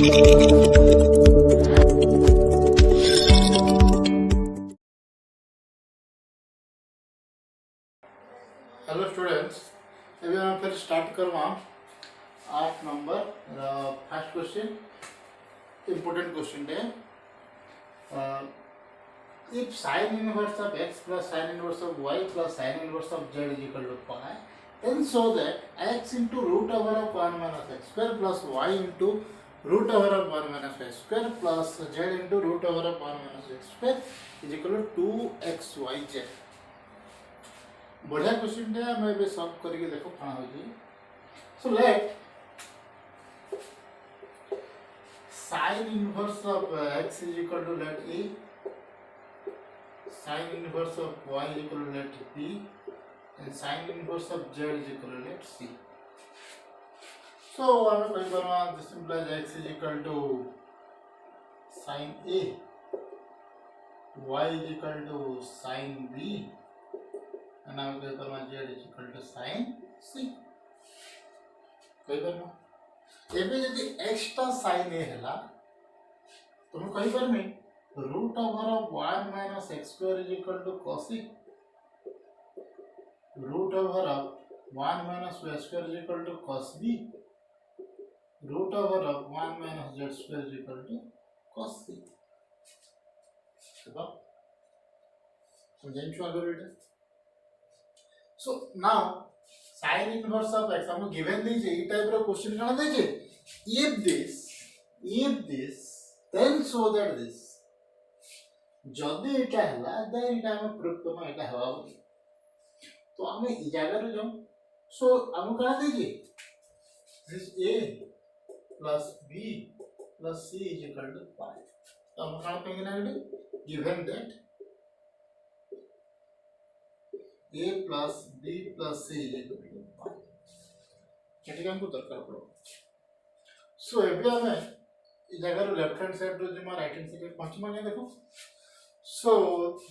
Hello students, अभी हम फिर स्टार्ट करवा 8 number first question important question है। If sin inverse of x plus sin inverse of y plus sin inverse of z is equal to pi, then show that x into root over of 1 minus x square plus y into root over of 1 minus y square plus z into root over of 1 minus x square is equal to 2xyz। बढ़िया question है, मैं भी solve करके देखो कहाँ हो जी। So let sin inverse of x is equal to let a, sin inverse of y is equal to let b, and sin inverse of z is equal to let c. So हमें कोई करना, this implies x is equal to sin a, y is equal to sin b, and now कोई करना z is equal to sin c। कोई करना एबे यदि extra sin a हैला तुम कहि परमे root over of 1 minus x square is equal to cos a, root over of 1 minus y square is equal to cos b, root over of 1 minus z square is equal to cos c। देखो समझाइन छु आगे बेटा। So now sin inverse of x हमको given दी जे ई type रो क्वेश्चन कना दे जे, if this then show that this, जदि एटा हला देन एटा हम प्रूफ करना एटा हवा बोली, तो हमें ई जगह रे जाऊ। सो हम कहा दीजिए this a plus b plus c is equal to pi। तो हम कहा कहेंगे ना बेटे, given that a plus b plus c is equal to pi, ठीक है हमको दरकार पड़ो। सो एबे हमें ई जगह रे लेफ्ट हैंड साइड रो जमा राइट हैंड साइड पहुंच माने देखो। So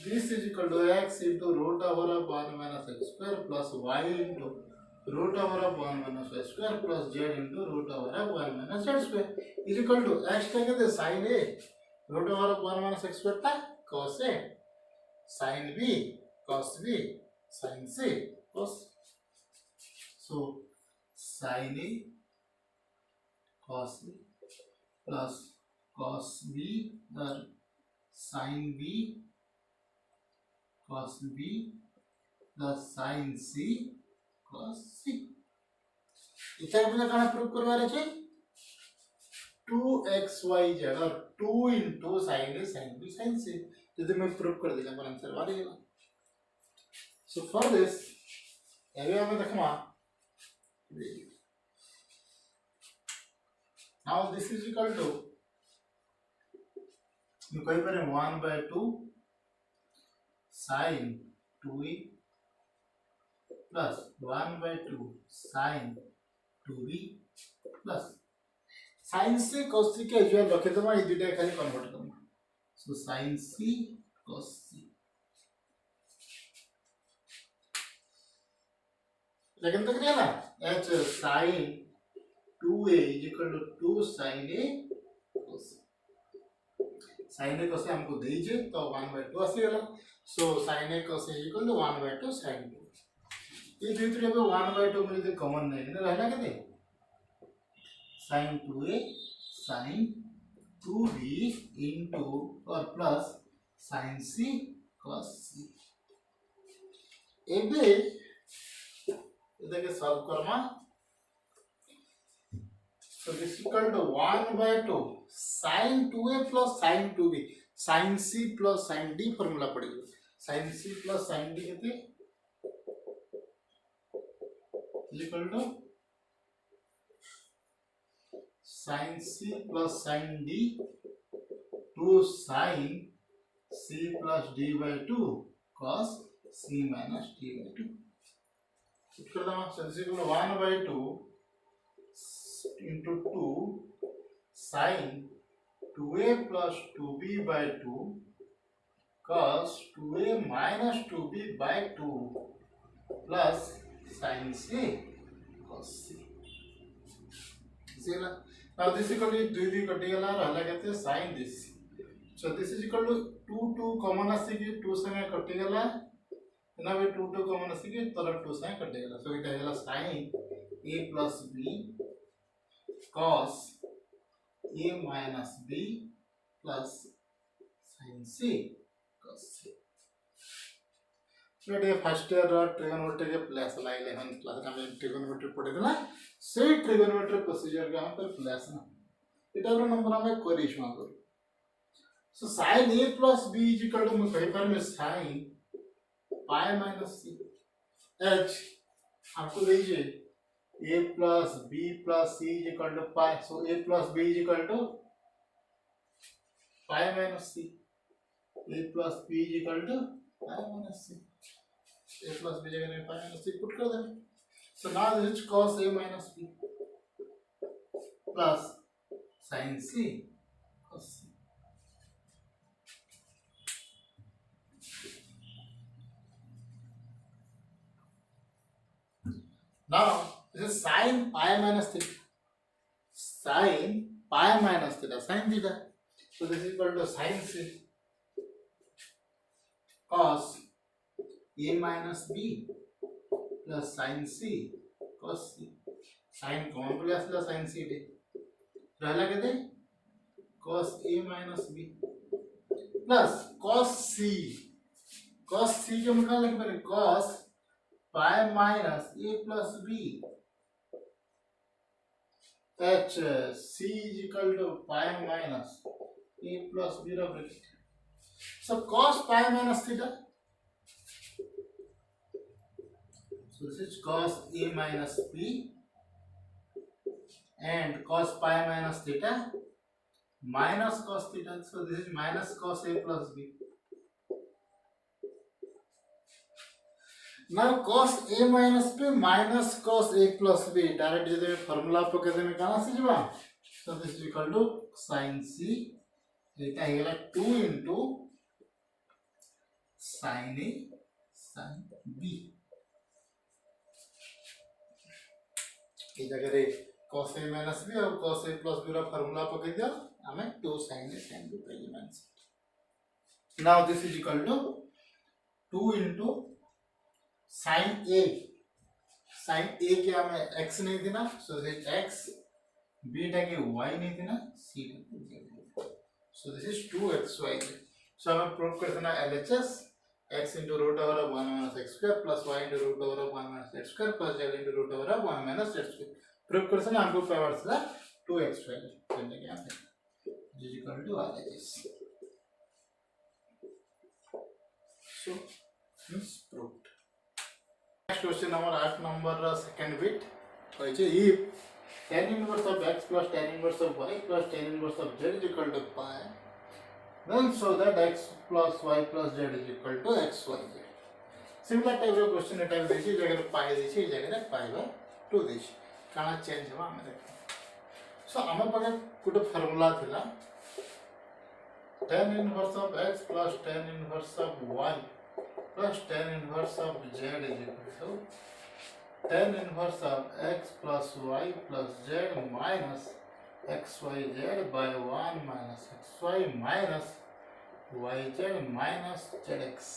this is equal to x into root over of 1 minus x square plus y into root over of 1 minus y square plus z into root over of 1 minus z square is equal to x का कहते हैं sin a, root over of 1 minus x square था cos a, sin b cos b sin c cos। So sin a cos b plus cos b और sin b cos b plus sin c cos c। इतना मुझे कहाँ prove करवाना चाहिए, 2xyz और 2 into sin a sin b sin c, यदि मैं prove कर दिया पर आंसर आ जाएगा। सो फॉर दिस एरिया में देखना, now this is equal to you कहीं पर 1/2 sin 2a plus 1/2 sin 2b plus sin c cos c के जो रखे तो मैं इधर खाली कन्वर्ट करूँगा। so sin c cos c, लेकिन तो क्या ना h sin 2a is equal to 2 sin a cos c। sin a cos a हमको दीजिए तो 1/2 आसीगला। So sin a cos a equal to 1/2 sin 2। ये भीतर पे 1/2 में यदि कॉमन नहीं है रहना के दे sin 2a sin 2b into और plus sin c cos c। एबे इधर के solve Karma. So this is equal to 1/2 sin 2a plus sin 2b, sin c plus sin d formula पड़ेगा। sin c plus sin d कितने equal to sin c plus sin d 2 sin c plus d by 2 cos c minus d by 2। Equal to sin c equal 1/2 into 2 sin 2a plus 2b by 2 cos 2a minus 2b by 2 plus sin c cos c। now this is equal to 2 कटि गला रहला केते sin this so this is equal to 2 common आसी कि 2 संगे कटि गला ना वे 2 कॉमन आसी कि तर 2 संगे कटि गला so इटा गला sin a plus b cos a minus b plus sin c cos c ये फर्स्ट ईयर ट्रिगोनोमेट्री के प्लस ला 11th क्लास में ट्रिगोनोमेट्री पढ़ेला से ट्रिगोनोमेट्री प्रोसीजर का हम पर प्लस ना इटा रो नंबर हमें करिश्मा करू सो sin a plus b is equal to मैं कहीं पर में sin pi minus c h आपको दीजिए a plus b plus c is equal to pi so a plus b is equal to pi minus c a plus b is equal to pi minus c a plus b जगह में pi minus c put कर दें so now this is cos a minus b plus sin c cos c now this is sin pi minus theta sin pi minus theta sin theta so this is equal to sin c cos a minus b plus sin c cos c sin कौन plus ला sin c दे रहला के दे cos a minus b plus cos c के मतलब लिख पड़े cos pi minus a plus b h c is equal to pi minus a plus b रा bracket so cos pi minus theta so this is cos a minus b and cos pi minus theta minus cos theta so this is minus cos a plus b now cos a minus b minus cos a plus b direct जदे formula पे कहते में कहां से जवा so this is equal to sin c eta Hella 2 into sin a sin b ये जगह रे cos a minus b और cos a plus b रा फार्मूला पकड़ दिया हमें 2 sin a sin b पहले मान से now this is equal to 2 into sin a के हमें x नहीं देना so this is x b टाके y नहीं देना c टाके so this is 2xy so हमें प्रूव कर देना LHS x into root over of 1 minus x square plus y into root over of 1 minus x square plus z into root over of 1 minus x square prove कर देना हमको power से 2xy करने के यहाँ पे is equal to LHS so this proved next question our 8 number second bit होय छै if tan inverse of x plus tan inverse of y plus tan inverse of z is equal to pi then show that x plus y plus z is equal to x y z similar type of question type देछि जगह pi देछि जगह pi by 2 देछि काना change हवा हम देख सो हमर पाके कुटे फार्मूला थिला tan inverse of x plus tan inverse of y plus tan inverse of z is equal to tan inverse of x plus y plus z minus xyz by 1 minus xy minus yz minus zx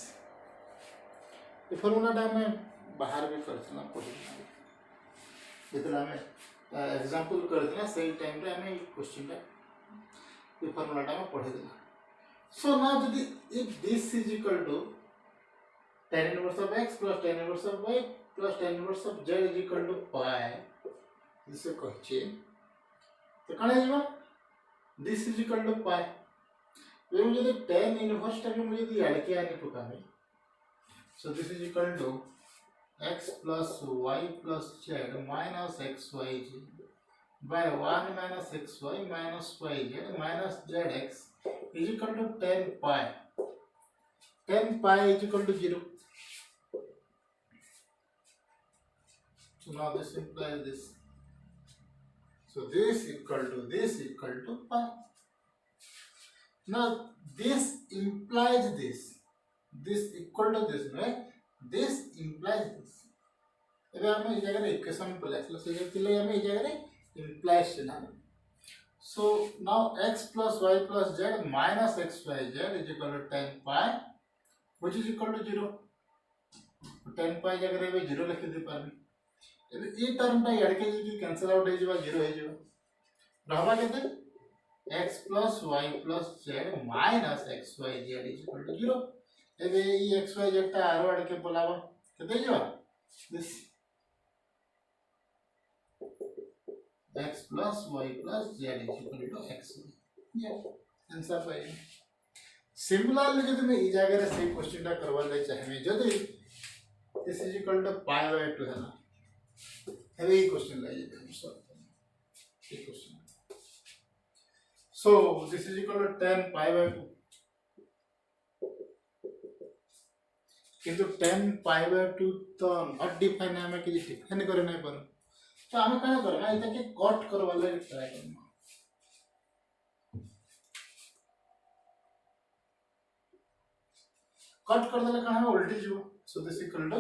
ये formula time में बाहर भी करथिना पड़िला जेतला में example करथिना same time रे हमें question टा ये formula time में पढ़े दिला सो नाउ यदि if this is equal to tan inverse of x plus tan inverse of y plus tan inverse of z is equal to pi जिसे कहछे तो कने जीवा this is equal to pi ये मुझे tan inverse टा के मुझे ऐड किया नहीं पकाने so this is equal to x plus y plus z minus xyz by 1 minus xy minus yz minus zx is equal to tan pi is equal to 0 so now this implies this so this equal to pi now this implies this equal to this right this implies this एबे हम ए जगह रे equation पे लेसलो से जे तिले हम ए जगह रे implies ना So now x plus y plus z minus xyz is equal to 10 pi, which is equal to 0. 10 pi जगह रे 0 लिखि दे पारबी। एबे ई टर्म टा याडके जे कैंसिल आउट हे जेबा 0 हे जेबा रहबा केते x plus y plus z minus xyz is equal to 0। एबे ई xyz टा आरो आडके बोलाबा केते जेबा this x plus y plus z is equal to x। ये आंसर पाए। सिमिलरली जदि मैं ई जगह रे सेम क्वेश्चन टा करवा ले चाहे जदि this is equal to pi by 2 है ना। अबे ये क्वेश्चन लाइए हम सॉल्व ये question. So this is equal to 10 pi by 2 किंतु 10 pi by 2 तो नॉट डिफाइन है, मैं कि डिफाइन करे नहीं पारो तो हमें क्या करना है ताकि कट करवा ले ट्राई करना। कट कर देले कहां उल्टी जो। So this equal to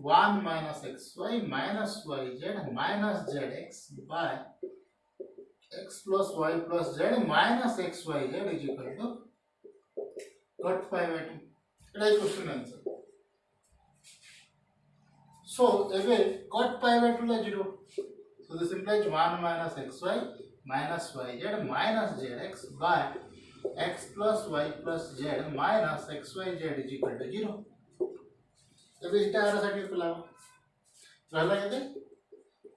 1 minus xy minus yz minus zx by x plus y plus z minus xyz is equal to cut pi by 2। Etah question answer. सो एबे cut pi by 2 ला 0। So this implies 1 minus xy minus yz minus zx by x plus y plus z minus xyz is equal to 0। एबे इटा आरो side पे लाओ रहला केते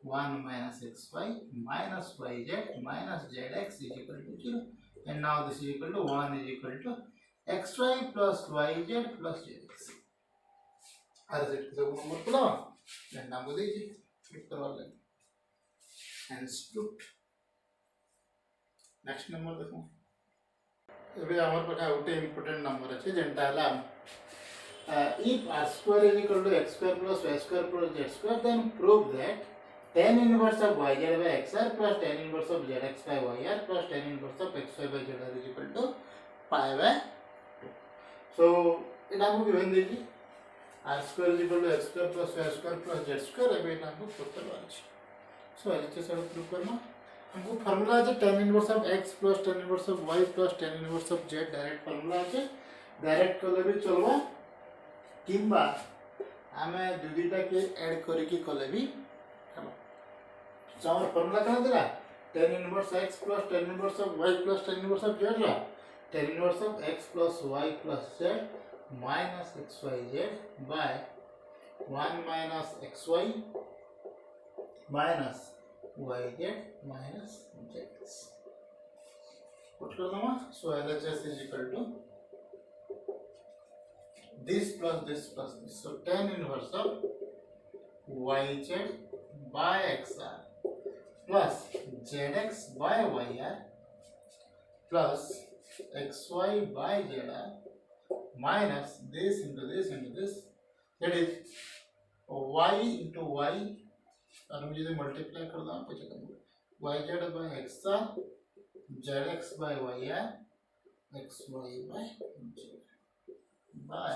1 minus xy minus yz minus zx is equal to 0 and now this is equal to 1 is equal to xy plus yz plus zx। आरो side पे सब नंबर पे लाओ एंड नाम को दीजिए क्लिक करवा ले एंड स्टूट। नेक्स्ट नंबर देखो। एबे हमर पाखा उटे इंपोर्टेंट नंबर अछि जेंटा हला if r square is equal to x square plus y square plus z square, then prove that tan inverse of yz by xr plus tan inverse of zx by yr plus tan inverse of xy by zr is equal to pi by 2। So it हमको given दीजिए r square is equal to x square plus y square plus z square। अब ये हमको prove करना है। सो ऐसे सब prove करना हमको फार्मूला है tan inverse of x plus tan inverse of y plus tan inverse of z direct formula है। डायरेक्ट कले भी चलवा किंबा आमे दुदीटा के ऐड करी की कले भी हलो। सो हमर फार्मूला कना देला tan inverse x plus tan inverse of y plus tan inverse of z ला tan inverse of x plus y plus z minus xyz by 1 minus xy minus yz minus zx। Put कर दूंगा। सो LHS is equal to this plus this plus this। So tan inverse of yz by xr plus zx by yr plus xy by zr minus this into this into this, that is y into y और मुझे तो multiply कर दो आपको check yz by xr zx by yr xy by z by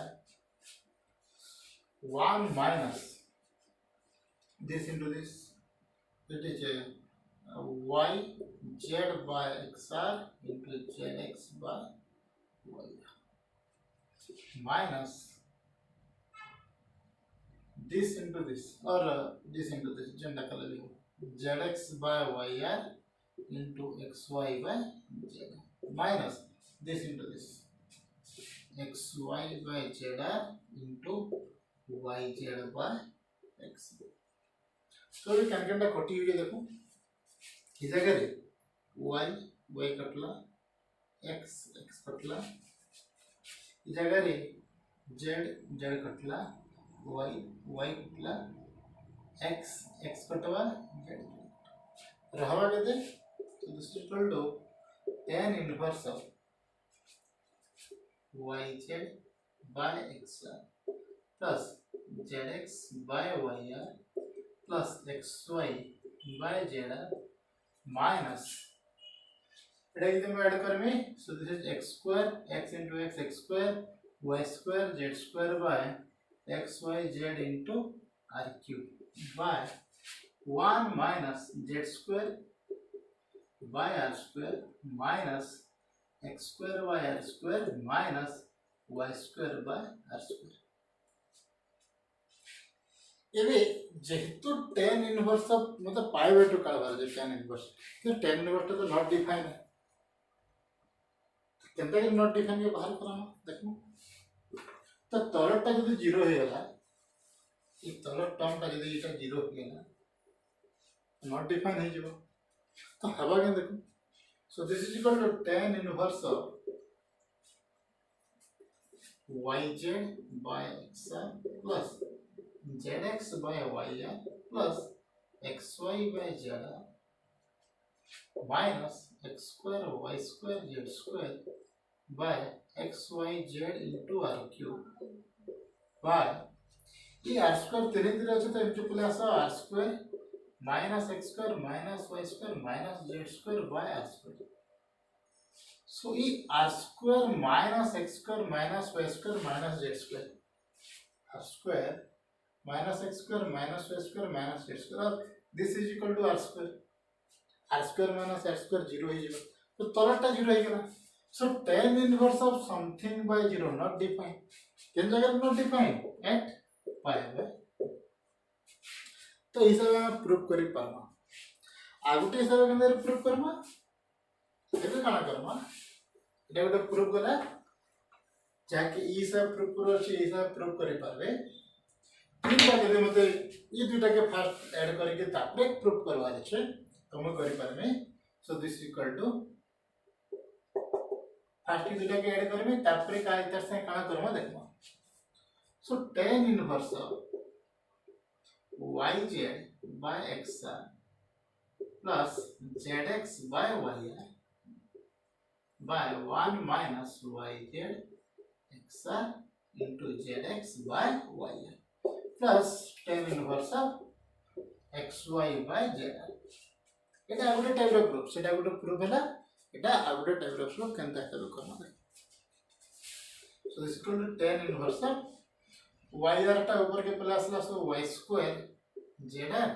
1 minus this into this, it is y z by xr into zx by y minus this into this or this into this जेंडा colour लिखो zx by yr into xy by z minus this into this xy by zr into yz by x। तो ये calculator कटी हुई है देखो इस जगह रे y कटला x कटला इस जगह रे z कटला y कटला x कटवा z रहवा केते। तो this is equal to tan inverse of yz by xr plus zx by yr plus xy by zr minus एटा इधर में ऐड कर में। सो this is x square x into x square y square z square by xy z into r cube by 1 minus z square by r square minus x square by r square minus y square by r square. ଏବେ ଯେହେତୁ tan inverse of मतलब pi by 2 काढबार जे tan inverse तो tan inverse तो not define है केनता के नॉट डिफाइन के बाहर करामा देखो तो तलटा जदी 0 हो गला ये तलर टर्म का जदी एटा 0 हो गला नॉट डिफाइन हो जिवो तो हवा के देखो so this is equal to tan inverse of yz by xr plus zx by yr plus xy by zr minus x square y square z square by xyz into r cube by ये r square धीरे धीरे अच्छे तो इनके plus r square minus x square minus y square minus z square by r square. So ये r square minus x square minus y square minus z square r square minus x square minus y square minus z square और this is equal to r square. r square minus r square 0 हो जाएगा तो तलटा 0 हो गया. So tan inverse of something by 0 not defined. किन जगह not defined at pi by. तो इस हिसाब में प्रूफ करी पारमा. आगुटे हिसाब में अंदर प्रूफ करमा. एबे काना करमा. एटा गोटे प्रूफ कला. जाके ई सब प्रूफ करो छी ई सब प्रूफ करी पारबे. ठीक बात है मते ये दुटा के फर्स्ट ऐड करके तापरे प्रूफ करवा दे छे. तो हम करी पारबे. So this is equal to first की दुटा के ऐड करबे तापरे का इतर से काना करबा देखबा. So tan inverse of yz by xr plus zx by yr by 1 minus yz xr into zx by yr plus tan inverse of xy by zr. এটা আগুটে টাইপ অফ প্রুফ সেটা আগুটে প্রুফ হলা এটা আগুটে টাইপ অফ প্রুফ কেনতা হিসাবে Karma. So this is equal to tan inverse of yr टा ऊपर के पहले असला सो y स्क्वायर zr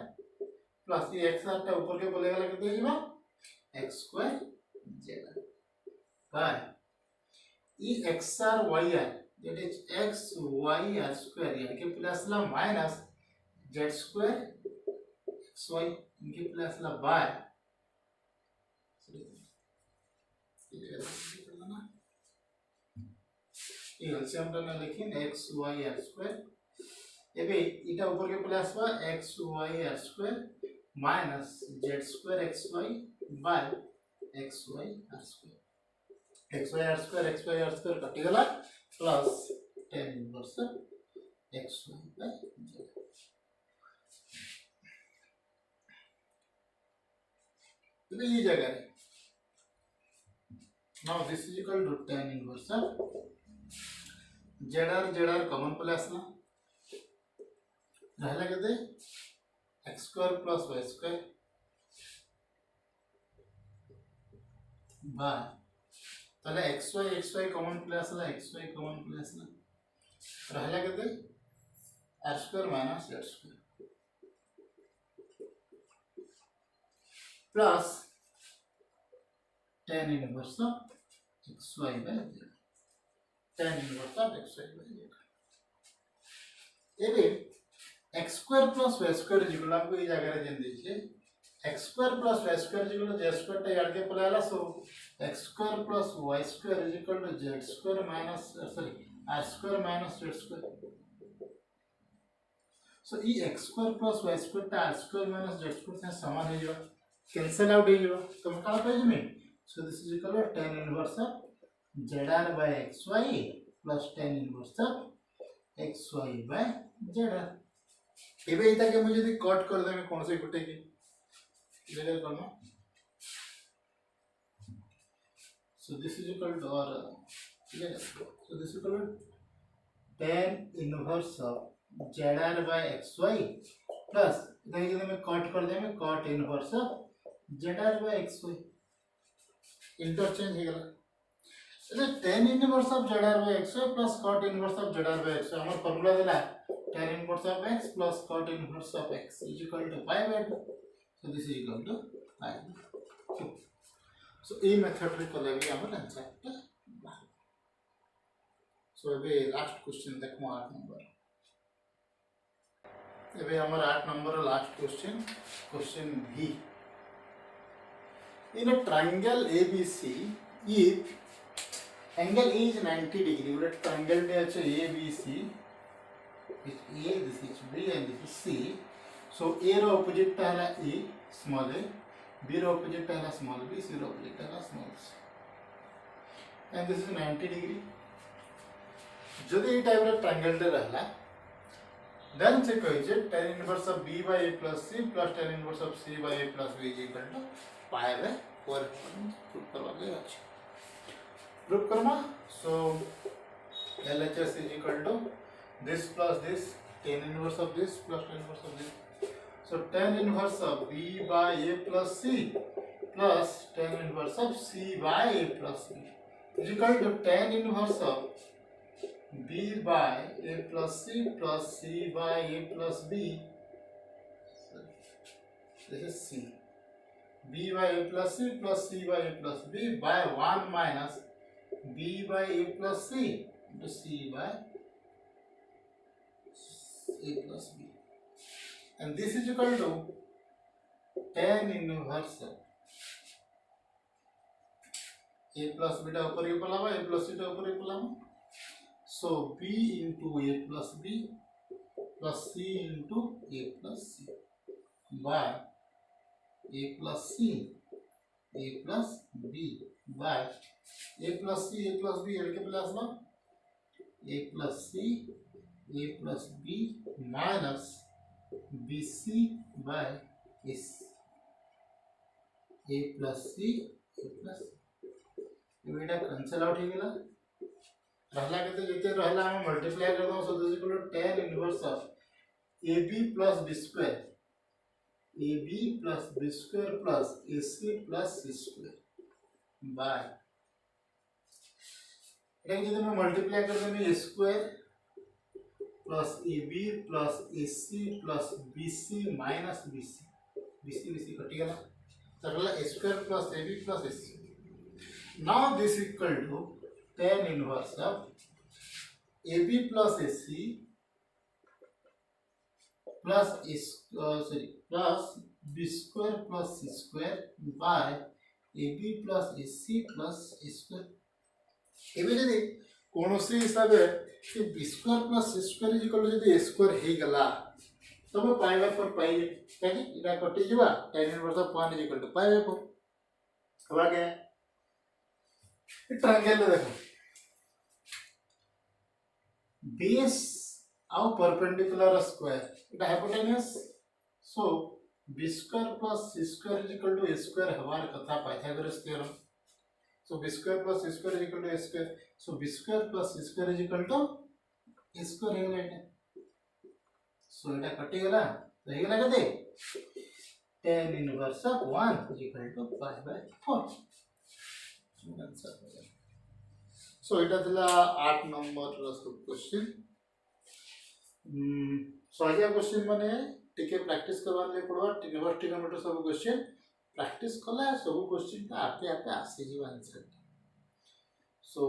प्लस ये xr टा ऊपर के पहले वाला कितने जीवा x स्क्वायर zr बाय ये xr yr that is x y r square यानी के पहले असला माइनस z स्क्वायर xy इनके पहले असला बाय ये एलसीएम टा ना लिखिन x y r स्क्वायर एबे इटा ऊपर के प्लस बा x y r square minus z square x y by x y r square x y r square कटि गला plus tan inverse x y by z. तो ये जगह है. Now this is equal to tan inverse zr common plus ना रहला केते x square plus y square by तले xy कॉमन प्लस ना xy कॉमन प्लस ना रहला केते r square minus z square plus tan inverse xy by z. tan inverse xy by z. एबे x square plus y square equal आपको ये जगह रे जन दीजिए x square plus y square equal z square टा याद के पहले आला so x square plus y square equal to z square minus r square minus z square. So ये x square plus y square टा r square minus z square से समान हो जाएगा. कैंसिल आउट हो जाएगा. तो हम काला पेज में so this is equal to tan inverse of zr by xy plus tan inverse of xy by zr. एबे इता के मुझे यदि कट कर देंगे कौन से गुटे की जगह करना. So this is equal to or so this is equal to tan inverse of zr by xy plus इता के यदि मैं कट कर देंगे cot inverse of zr by xy interchange हो गला. એટલે tan inverse of zr by xy plus cot inverse of zr by xy हमर फार्मूला देला tan inverse of x plus cot inverse of x is equal to pi by 2. So this is equal to pi. So a method रे कले भी हमर answer टा बाहर। सो एबे last question देखो 8 नंबर। एबे हमर 8 number last question question B. In a triangle ABC, if angle A is 90 degree, वो triangle में अच्छा ABC, which A, this is B and this is C. So A row opposite पहला A, small a, B row opposite पहला small b, C रो opposite पहला small c. And this is 90 degree. जब ये type रे triangle रे रहला, then से कोई जे tan inverse of B by A plus C plus tan inverse of C by A plus B is equal to pi by 4 proof करवा ले अच्छे proof Karma. So LHS is equal to this plus this tan inverse of this plus tan inverse of this. So tan inverse of B by A plus C plus tan inverse of C by A plus B is equal to tan inverse of B by A plus C plus C by A plus B. This is C. B by A plus C plus C by A plus B by 1 minus B by A plus C into C by A plus B. And this is equal to tan inverse A plus B टा ऊपर ये Pallava A plus C टा ऊपर ये Pallava. So B into A plus B plus C into A plus C by A plus C, A plus B by A plus C, A plus B, A plus B, A plus C, A plus B minus BC by S. A plus C, A plus ये बेटा cancel out हो गया रहला कहते जैसे रहला हम multiply कर दो so this equal to tan inverse of AB plus B square AB plus B square plus AC plus C square by इधर जब मैं मल्टीप्लाई कर दूँ A square plus AB plus AC plus BC minus BC कटी गया तो रहला A square plus AB plus AC. Now this equal to tan inverse of AB plus AC plus plus B square plus C square by AB plus AC plus A square. एबे जदि कोनोसी हिसाब से कि B square plus C square is equal to जदि A square हे गला तब pi by 4 pi काहे इटा कटि जबा tan inverse of 1 is equal to pi by 4 अब आ गया ट्रायंगल देखो बेस आउ परपेंडिकुलर स्क्वायर इटा hypotenuse so b square plus c square is equal to a square हमारे कथा Pythagoras theorem. So b square plus c square is equal to a square. So b square plus c square is equal to a square है ना. So इटा कटी गला तो हे गला कते tan inverse of 1 is equal to pi by 4. Answer हो गया. सो इटा थिला 8 नंबर सब क्वेश्चन. सो आगे क्वेश्चन माने टिके प्रैक्टिस करवा ले पड़वा यूनिवर्सिटी कम्प्यूटर सब क्वेश्चन प्रैक्टिस कला सब क्वेश्चन का आपे आपे आसे जी आंसर. सो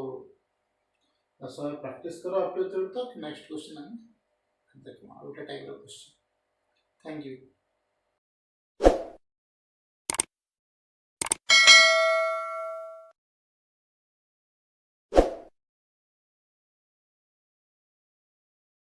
सब प्रैक्टिस करो अपने तक नेक्स्ट क्वेश्चन हम देखो आउट टाइप का क्वेश्चन. Thank you.